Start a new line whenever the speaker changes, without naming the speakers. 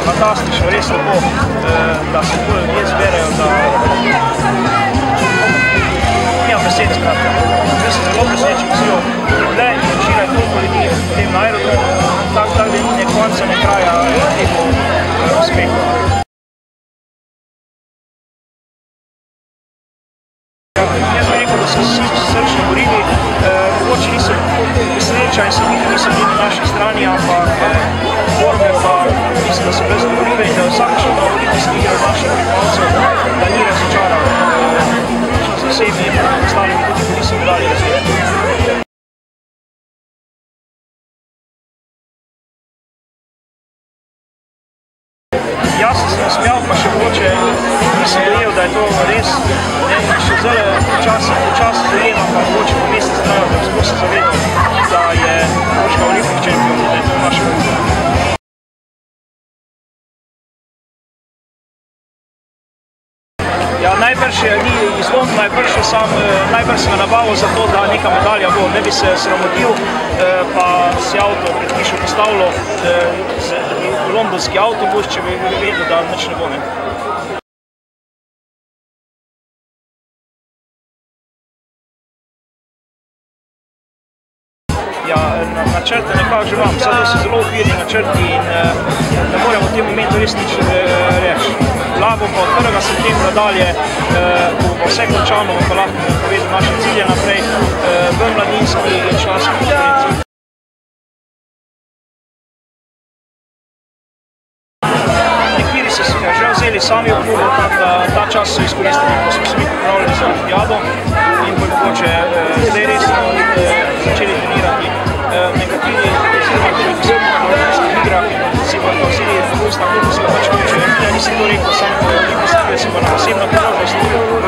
fantastično, res lepo, da se tako ljudje zberejo, da nimam besed skratka. Jaz sem zelo presenečen, ko si jo le in včeraj toliko ljudi v tem aerodromu, tako da ni ne konca, ne kraja temu uspehu. Jaz bi rekel, da so vsi srčno borili, mogoče nisem presreča in nisem bili na naši strani, ampak borbe pa mislim, da so brez zadovoljive in da vsakično na olimpijski igre od naših pripravcev, da ni razočaral z vsemi ostalimi tudi, ko niso dali razvijati. Jaz sem se nasmejal, pa še mogoče nisem dojel, da je to res, še zelo počasi dojem, ampak mogoče po mesec trajajo, da sploh se zavedam, da je Krško olimpijski čempion, da je to naša vloga. Ja, najbrž ni izlom, najbrž sem nabavil za to, da neka medalja bo, ne bi se sramotil, pa si avto pred hišo postavilo, londonski avtobus, če bi vedel, da nič ne bo. Ja, načrte nekako že imam, vse to so zelo okvirni načrti in ne morem v tem momentu res nič reči. Glavo pa od 1. septembra dalje, ko bo vse končano, bo pa lahko povedal naše cilje naprej v mladinski in članski konferenci. Nekateri so se ga že vzeli sami obljubo, tako da ta čas so izkoristili, ko smo se mi pripravljali za olimpijado in bo mogoče zdaj res začeli trenirati. Nekateri, oziroma tudi ko smo na olimpijskih igrah, si pa to vzeli dopust, tako da si ga pač hoče. Ja, nisem to rekel, samo olimpijske igre si pa na posebno priložnost.